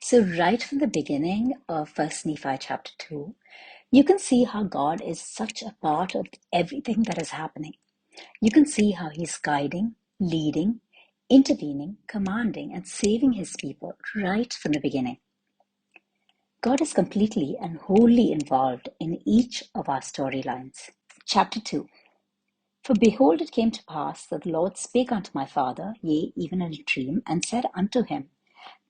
So right from the beginning of First Nephi chapter 2, you can see how God is such a part of everything that is happening. You can see how he's guiding, leading, intervening, commanding, and saving his people right from the beginning. God is completely and wholly involved in each of our storylines. Chapter 2. For behold, it came to pass that the Lord spake unto my father, yea, even in a dream, and said unto him,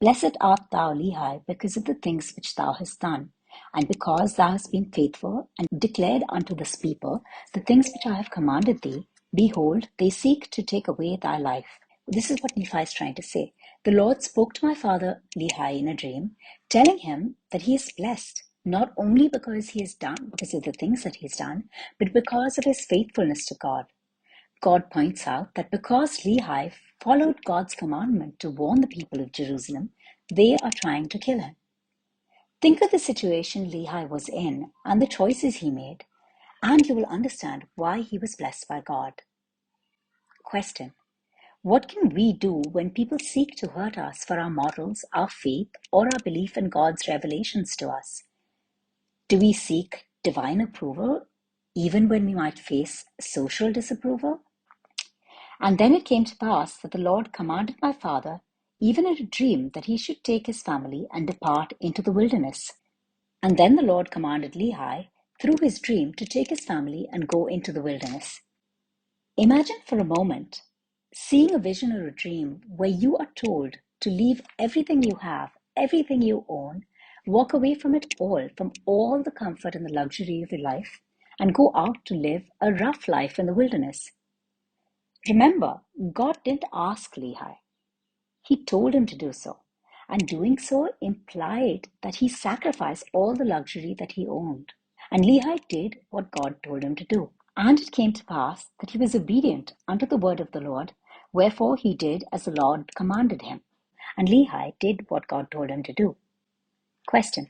Blessed art thou, Lehi, because of the things which thou hast done, and because thou hast been faithful, and declared unto this people the things which I have commanded thee. Behold, they seek to take away thy life. This is what Nephi is trying to say. The Lord spoke to my father Lehi in a dream, telling him that he is blessed, not only because of the things that he has done, but because of his faithfulness to God. God points out that because Lehi followed God's commandment to warn the people of Jerusalem, they are trying to kill him. Think of the situation Lehi was in and the choices he made, and you will understand why he was blessed by God. Question: what can we do when people seek to hurt us for our morals, our faith, or our belief in God's revelations to us? Do we seek divine approval even when we might face social disapproval? And then it came to pass that the Lord commanded my father, even in a dream, that he should take his family and depart into the wilderness. And then the Lord commanded Lehi, through his dream, to take his family and go into the wilderness. Imagine for a moment seeing a vision or a dream where you are told to leave everything you have, everything you own, walk away from it all, from all the comfort and the luxury of your life, and go out to live a rough life in the wilderness. Remember, God didn't ask Lehi. He told him to do so. And doing so implied that he sacrificed all the luxury that he owned. And Lehi did what God told him to do. And it came to pass that he was obedient unto the word of the Lord, wherefore he did as the Lord commanded him. And Lehi did what God told him to do. Question: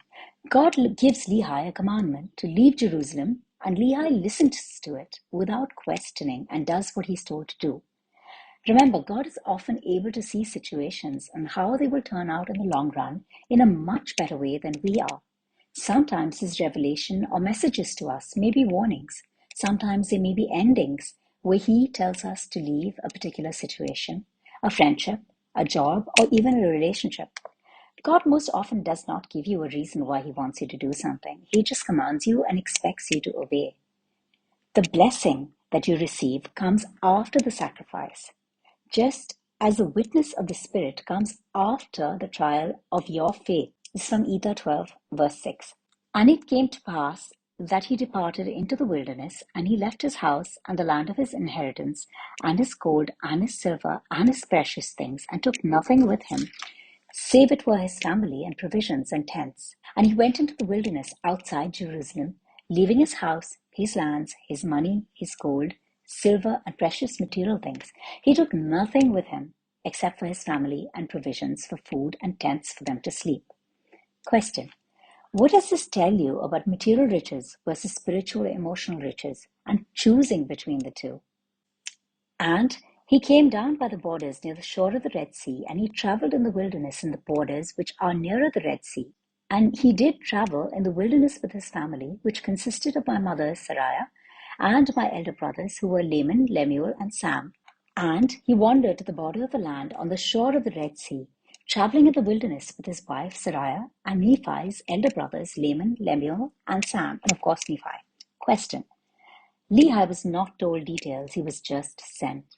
God gives Lehi a commandment to leave Jerusalem, and Lehi listens to it without questioning and does what he's told to do. Remember, God is often able to see situations and how they will turn out in the long run in a much better way than we are. Sometimes his revelation or messages to us may be warnings. Sometimes they may be endings where he tells us to leave a particular situation, a friendship, a job, or even a relationship. God most often does not give you a reason why he wants you to do something. He just commands you and expects you to obey. The blessing that you receive comes after the sacrifice, just as the witness of the Spirit comes after the trial of your faith. This is from Ether 12, verse 6. And it came to pass that he departed into the wilderness, and he left his house and the land of his inheritance, and his gold, and his silver, and his precious things, and took nothing with him, save it were his family, and provisions, and tents. And he went into the wilderness outside Jerusalem, leaving his house, his lands, his money, his gold, silver, and precious material things. He took nothing with him except for his family and provisions for food and tents for them to sleep. Question: what does this tell you about material riches versus spiritual or emotional riches and choosing between the two? And he came down by the borders near the shore of the Red Sea, and he traveled in the wilderness in the borders which are nearer the Red Sea. And he did travel in the wilderness with his family, which consisted of my mother Sarah and my elder brothers, who were Laman, Lemuel, and Sam. And he wandered to the border of the land on the shore of the Red Sea, traveling in the wilderness with his wife Sarah and Nephi's elder brothers Laman, Lemuel, and Sam, and of course Nephi. Question: Lehi was not told details, he was just sent.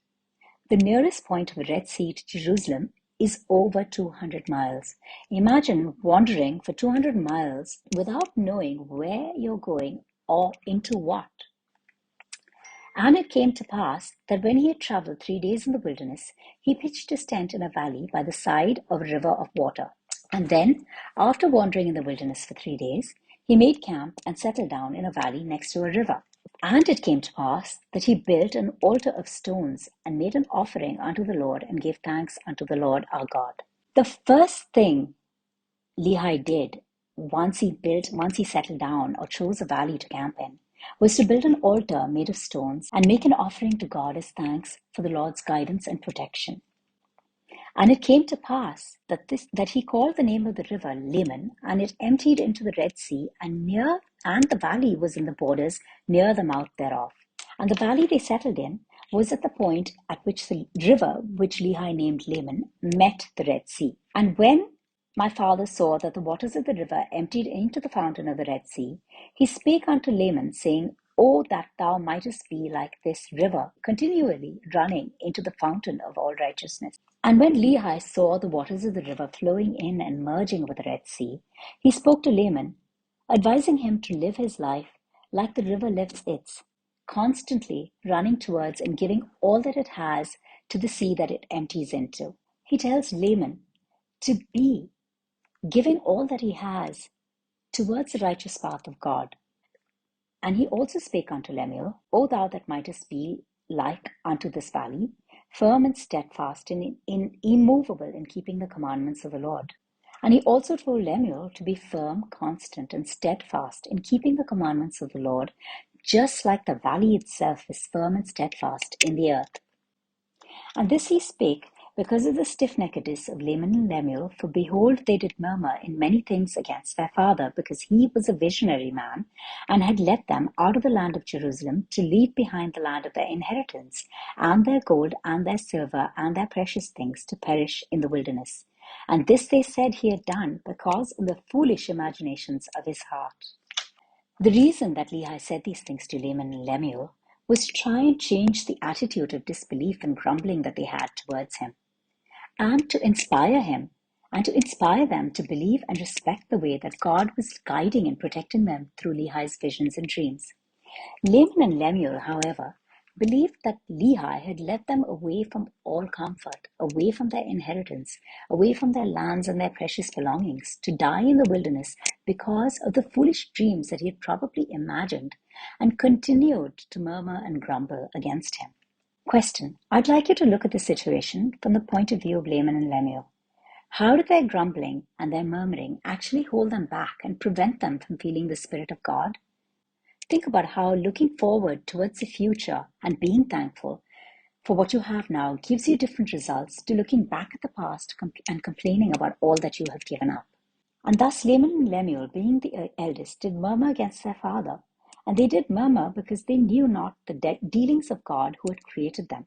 The nearest point of the Red Sea to Jerusalem is over 200 miles. Imagine wandering for 200 miles without knowing where you're going or into what. And it came to pass that when he had traveled 3 days in the wilderness, he pitched his tent in a valley by the side of a river of water. And then, after wandering in the wilderness for 3 days, he made camp and settled down in a valley next to a river. And it came to pass that he built an altar of stones and made an offering unto the Lord and gave thanks unto the Lord our God. The first thing Lehi did once he settled down or chose a valley to camp in was to build an altar made of stones and make an offering to God as thanks for the Lord's guidance and protection. And it came to pass that he called the name of the river Laman, and it emptied into the Red Sea, and the valley was in the borders near the mouth thereof. And the valley they settled in was at the point at which the river, which Lehi named Laman, met the Red Sea. And when my father saw that the waters of the river emptied into the fountain of the Red Sea, he spake unto Laman, saying, O that thou mightest be like this river, continually running into the fountain of all righteousness. And when Lehi saw the waters of the river flowing in and merging with the Red Sea, he spoke to Laman, advising him to live his life like the river lives its, constantly running towards and giving all that it has to the sea that it empties into. He tells Laman to be giving all that he has towards the righteous path of God. And he also spake unto Lemuel, O thou that mightest be like unto this valley, firm and steadfast and immovable in keeping the commandments of the Lord. And he also told Lemuel to be firm, constant, and steadfast in keeping the commandments of the Lord, just like the valley itself is firm and steadfast in the earth. And this he spake because of the stiffneckedness of Laman and Lemuel, for behold, they did murmur in many things against their father, because he was a visionary man, and had led them out of the land of Jerusalem to leave behind the land of their inheritance, and their gold, and their silver, and their precious things to perish in the wilderness. And this they said he had done because of the foolish imaginations of his heart. The reason that Lehi said these things to Laman and Lemuel was to try and change the attitude of disbelief and grumbling that they had towards him, and to inspire him and to inspire them to believe and respect the way that God was guiding and protecting them through Lehi's visions and dreams. Laman and Lemuel, however, believed that Lehi had led them away from all comfort, away from their inheritance, away from their lands and their precious belongings, to die in the wilderness because of the foolish dreams that he had probably imagined, and continued to murmur and grumble against him. Question. I'd like you to look at the situation from the point of view of Laman and Lemuel. How did their grumbling and their murmuring actually hold them back and prevent them from feeling the Spirit of God? Think about how looking forward towards the future and being thankful for what you have now gives you different results to looking back at the past and complaining about all that you have given up. And thus Laman and Lemuel, being the eldest, did murmur against their father. And they did murmur because they knew not the dealings of God who had created them.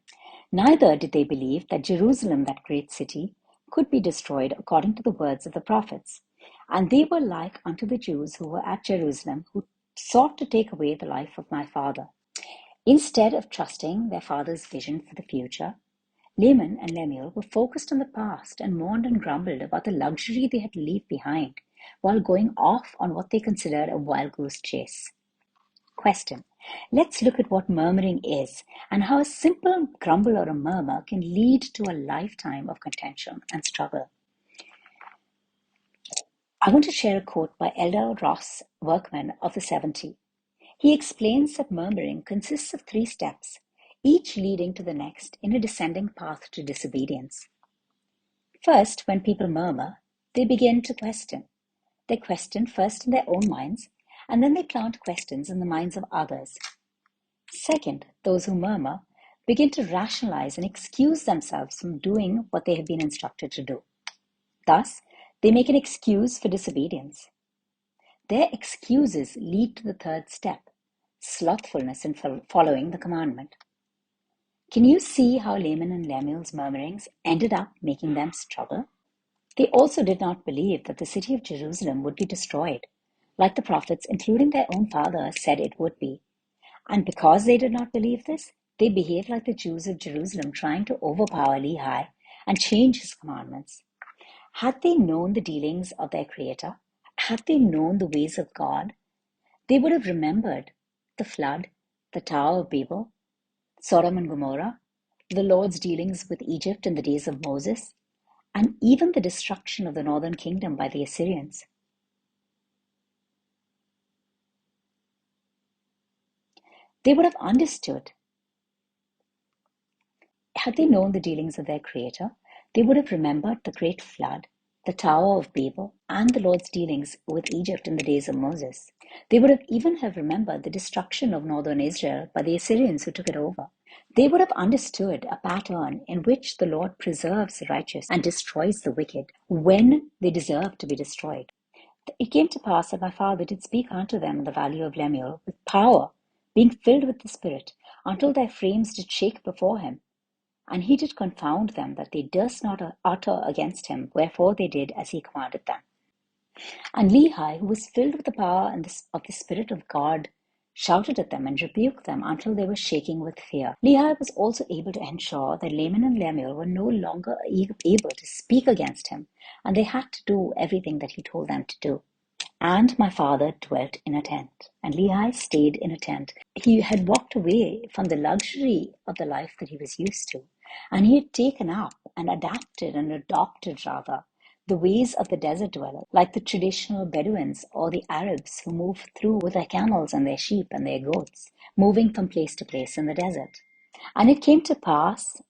Neither did they believe that Jerusalem, that great city, could be destroyed according to the words of the prophets. And they were like unto the Jews who were at Jerusalem, who sought to take away the life of my father. Instead of trusting their father's vision for the future, Laman and Lemuel were focused on the past and mourned and grumbled about the luxury they had to leave behind, while going off on what they considered a wild goose chase. Question. Let's look at what murmuring is and how a simple grumble or a murmur can lead to a lifetime of contention and struggle. I want to share a quote by Elder Ross Workman of the 70. He explains that murmuring consists of 3 steps, each leading to the next in a descending path to disobedience. First, when people murmur, they begin to question. They question first in their own minds, and then they plant questions in the minds of others. Second, those who murmur begin to rationalize and excuse themselves from doing what they have been instructed to do. Thus, they make an excuse for disobedience. Their excuses lead to the 3rd step, slothfulness in following the commandment. Can you see how Laman and Lemuel's murmurings ended up making them struggle? They also did not believe that the city of Jerusalem would be destroyed, like the prophets, including their own father, said it would be. And because they did not believe this, they behaved like the Jews of Jerusalem, trying to overpower Lehi and change his commandments. Had they known the dealings of their Creator, had they known the ways of God, they would have remembered the flood, the Tower of Babel, Sodom and Gomorrah, the Lord's dealings with Egypt in the days of Moses, and even the destruction of the northern kingdom by the Assyrians. They would have understood. Had they known the dealings of their Creator, they would have remembered the great flood, the Tower of Babel, and the Lord's dealings with Egypt in the days of Moses. They would have even have remembered the destruction of northern Israel by the Assyrians who took it over. They would have understood a pattern in which the Lord preserves the righteous and destroys the wicked when they deserve to be destroyed. It came to pass that my father did speak unto them in the valley of Lemuel with power, being filled with the Spirit, until their frames did shake before him. And he did confound them, that they durst not utter against him, wherefore they did as he commanded them. And Lehi, who was filled with the power of the Spirit of God, shouted at them and rebuked them until they were shaking with fear. Lehi was also able to ensure that Laman and Lemuel were no longer able to speak against him, and they had to do everything that he told them to do. And my father dwelt in a tent, and Lehi stayed in a tent. He had walked away from the luxury of the life that he was used to, and he had taken up and adopted rather, the ways of the desert dweller, like the traditional Bedouins or the Arabs who move through with their camels and their sheep and their goats, moving from place to place in the desert. And it came to pass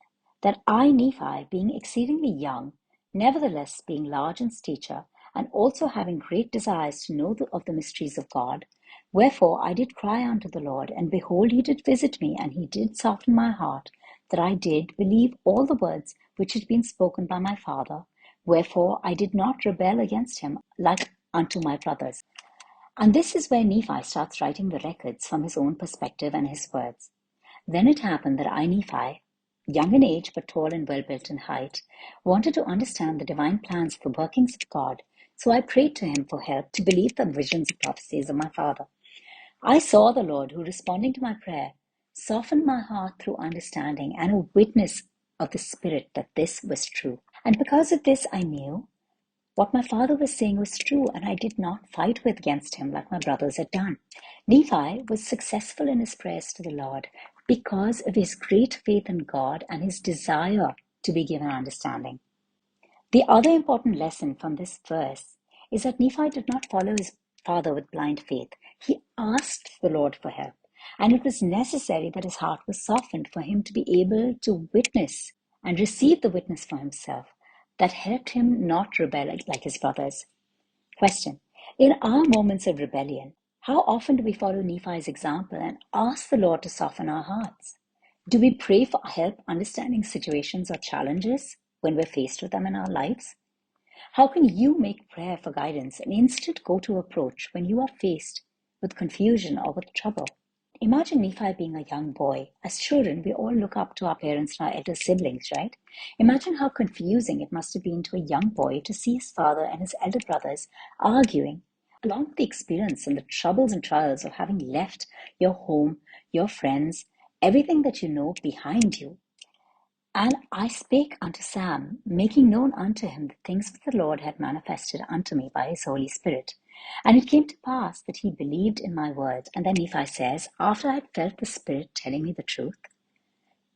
that I, Nephi, being exceedingly young, nevertheless being large in stature, and also having great desires to know of the mysteries of God, wherefore I did cry unto the Lord, and behold, he did visit me, and he did soften my heart, that I did believe all the words which had been spoken by my father, wherefore I did not rebel against him like unto my brothers. And this is where Nephi starts writing the records from his own perspective and his words. Then it happened that I, Nephi, young in age but tall and well built in height, wanted to understand the divine plans of the workings of God, so I prayed to him for help to believe the visions and prophecies of my father. I saw the Lord, who, responding to my prayer, softened my heart through understanding and a witness of the Spirit that this was true. And because of this, I knew what my father was saying was true, and I did not fight against him like my brothers had done. Nephi was successful in his prayers to the Lord because of his great faith in God and his desire to be given understanding. The other important lesson from this verse is that Nephi did not follow his father with blind faith. He asked the Lord for help, and it was necessary that his heart was softened for him to be able to witness and receive the witness for himself that helped him not rebel like his brothers. Question: in our moments of rebellion, how often do we follow Nephi's example and ask the Lord to soften our hearts? Do we pray for help understanding situations or challenges when we're faced with them in our lives? How can you make prayer for guidance an instant go-to approach when you are faced with confusion or with trouble? Imagine Nephi being a young boy. As children, we all look up to our parents and our elder siblings, right? Imagine how confusing it must have been to a young boy to see his father and his elder brothers arguing, along with the experience and the troubles and trials of having left your home, your friends, everything that you know behind you. And I spake unto Sam, making known unto him the things that the Lord had manifested unto me by his Holy Spirit. And it came to pass that he believed in my words. And then Nephi says, after I had felt the Spirit telling me the truth,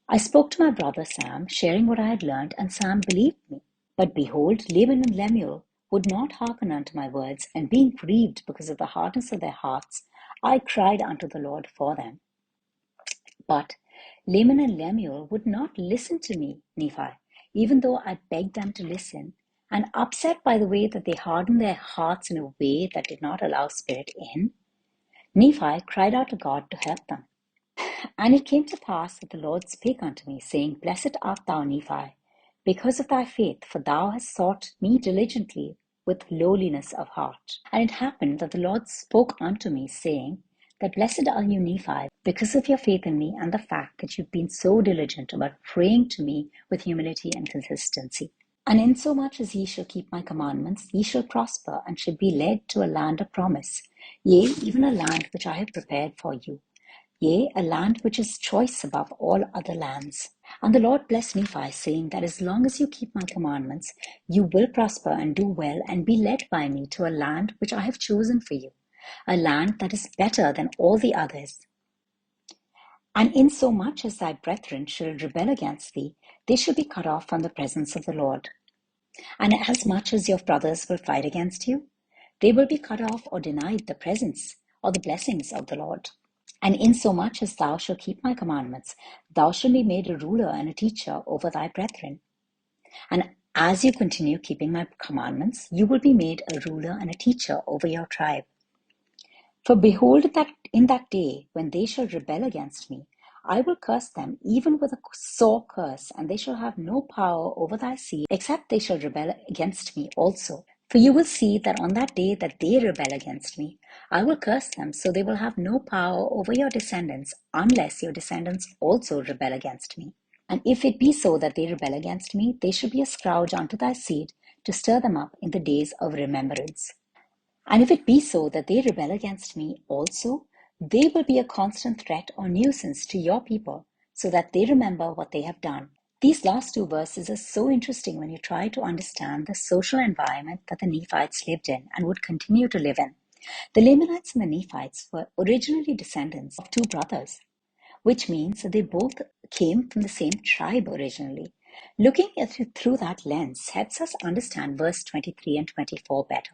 I spoke to my brother Sam, sharing what I had learned, and Sam believed me. But behold, Laman and Lemuel would not hearken unto my words, and being grieved because of the hardness of their hearts, I cried unto the Lord for them. But Laman and Lemuel would not listen to me, Nephi, even though I begged them to listen, and upset by the way that they hardened their hearts in a way that did not allow Spirit in, Nephi cried out to God to help them. And it came to pass that the Lord spake unto me, saying, Blessed art thou, Nephi, because of thy faith, for thou hast sought me diligently with lowliness of heart. And it happened that the Lord spoke unto me, saying, that blessed are you, Nephi, because of your faith in me and the fact that you've been so diligent about praying to me with humility and consistency. And insomuch as ye shall keep my commandments, ye shall prosper, and shall be led to a land of promise, yea, even a land which I have prepared for you, yea, a land which is choice above all other lands. And the Lord blessed Nephi, saying that as long as you keep my commandments, you will prosper and do well, and be led by me to a land which I have chosen for you, a land that is better than all the others. And insomuch as thy brethren shall rebel against thee, they shall be cut off from the presence of the Lord. And as much as your brothers will fight against you, they will be cut off or denied the presence or the blessings of the Lord. And insomuch as thou shalt keep my commandments, thou shalt be made a ruler and a teacher over thy brethren. And as you continue keeping my commandments, you will be made a ruler and a teacher over your tribe. For behold, that in that day, when they shall rebel against me, I will curse them even with a sore curse, and they shall have no power over thy seed, except they shall rebel against me also. For you will see that on that day that they rebel against me, I will curse them, so they will have no power over your descendants, unless your descendants also rebel against me. And if it be so that they rebel against me, they shall be a scourge unto thy seed, to stir them up in the days of remembrance. And if it be so that they rebel against me also, they will be a constant threat or nuisance to your people, so that they remember what they have done. These last two verses are so interesting when you try to understand the social environment that the Nephites lived in and would continue to live in. The Lamanites and the Nephites were originally descendants of two brothers, which means that they both came from the same tribe originally. Looking at it through that lens helps us understand verse 23 and 24 better.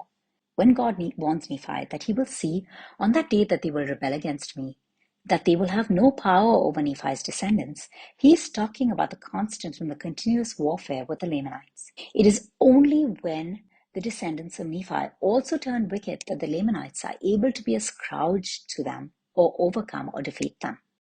When God warns Nephi that he will see on that day that they will rebel against me, that they will have no power over Nephi's descendants, he is talking about the constant and the continuous warfare with the Lamanites. It is only when the descendants of Nephi also turn wicked that the Lamanites are able to be a scourge to them or overcome or defeat them.